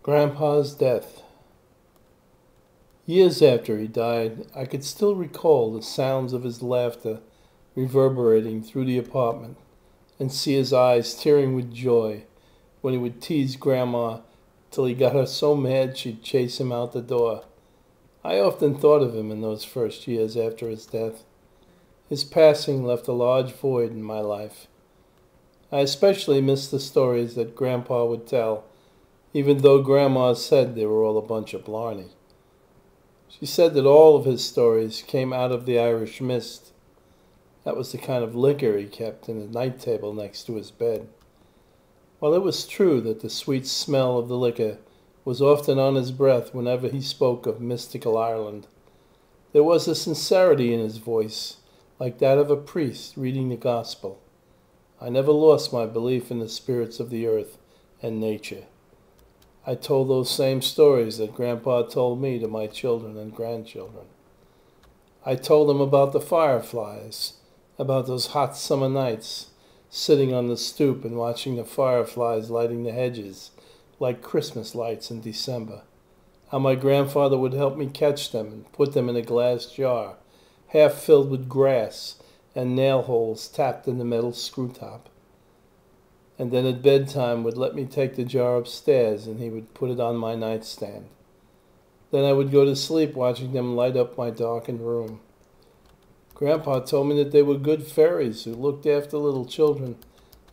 Grandpa's death. Years after he died, I could still recall the sounds of his laughter reverberating through the apartment and see his eyes tearing with joy when he would tease Grandma till he got her so mad she'd chase him out the door. I often thought of him in those first years after his death. His passing left a large void in my life. I especially missed the stories that Grandpa would tell, even though Grandma said they were all a bunch of blarney. She said that all of his stories came out of the Irish mist. That was the kind of liquor he kept in the night table next to his bed. While it was true that the sweet smell of the liquor was often on his breath whenever he spoke of mystical Ireland, there was a sincerity in his voice, like that of a priest reading the gospel. I never lost my belief in the spirits of the earth and nature. I told those same stories that Grandpa told me to my children and grandchildren. I told them about the fireflies, about those hot summer nights, sitting on the stoop and watching the fireflies lighting the hedges like Christmas lights in December. How my grandfather would help me catch them and put them in a glass jar, half filled with grass and nail holes tapped in the metal screw top. And then at bedtime would let me take the jar upstairs and he would put it on my nightstand. Then I would go to sleep watching them light up my darkened room. Grandpa told me that they were good fairies who looked after little children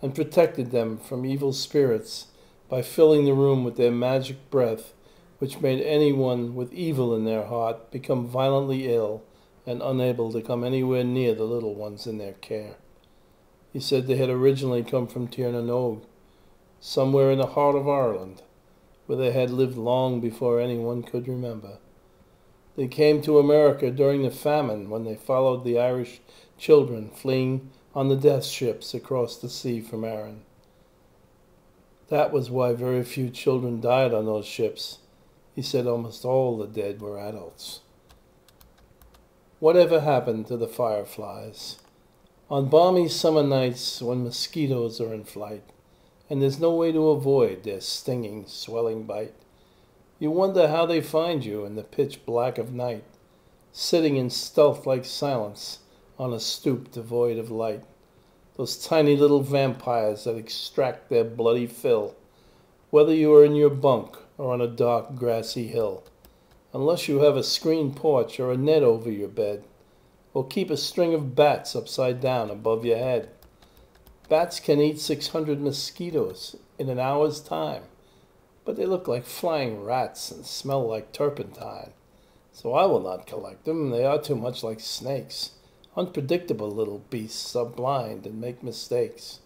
and protected them from evil spirits by filling the room with their magic breath, which made anyone with evil in their heart become violently ill and unable to come anywhere near the little ones in their care. He said they had originally come from Tir na Nog, somewhere in the heart of Ireland, where they had lived long before anyone could remember. They came to America during the famine when they followed the Irish children fleeing on the death ships across the sea from Erin. That was why very few children died on those ships. He said almost all the dead were adults. Whatever happened to the fireflies? On balmy summer nights when mosquitoes are in flight, and there's no way to avoid their stinging, swelling bite, you wonder how they find you in the pitch black of night, sitting in stealth-like silence on a stoop devoid of light. Those tiny little vampires that extract their bloody fill, whether you are in your bunk or on a dark, grassy hill, unless you have a screened porch or a net over your bed, or keep a string of bats upside down above your head. Bats can eat 600 mosquitoes in an hour's time, but they look like flying rats and smell like turpentine. So I will not collect them. They are too much like snakes. Unpredictable little beasts are blind and make mistakes.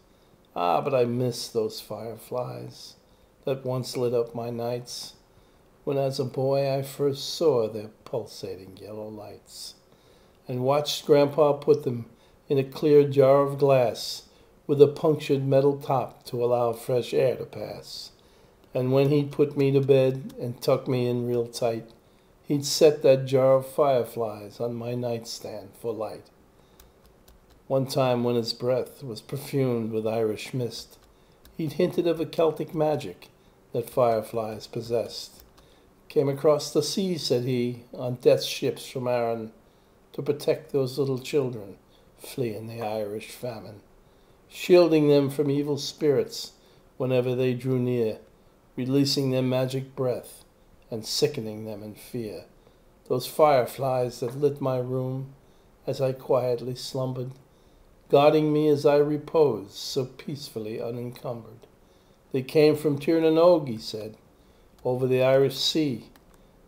Ah, but I miss those fireflies that once lit up my nights, when as a boy I first saw their pulsating yellow lights, and watched Grandpa put them in a clear jar of glass with a punctured metal top to allow fresh air to pass. And when he'd put me to bed and tuck me in real tight, he'd set that jar of fireflies on my nightstand for light. One time when his breath was perfumed with Irish mist, he'd hinted of a Celtic magic that fireflies possessed. Came across the sea, said he, on death ships from Erin, to protect those little children fleeing the Irish famine, shielding them from evil spirits whenever they drew near, releasing their magic breath and sickening them in fear. Those fireflies that lit my room as I quietly slumbered, guarding me as I reposed so peacefully unencumbered. They came from Tir na Nog, he said, over the Irish Sea,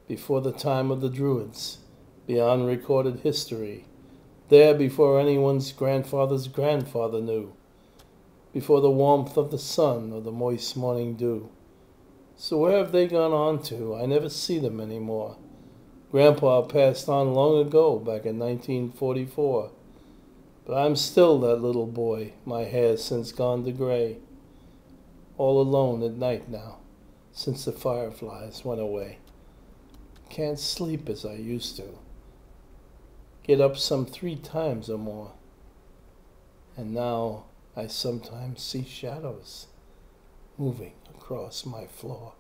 before the time of the Druids, beyond recorded history, there before anyone's grandfather's grandfather knew, before the warmth of the sun or the moist morning dew. So where have they gone on to? I never see them anymore. Grandpa passed on long ago, back in 1944. But I'm still that little boy, my hair's since gone to gray. All alone at night now, since the fireflies went away. Can't sleep as I used to. Get up some 3 times or more. And now I sometimes see shadows moving across my floor.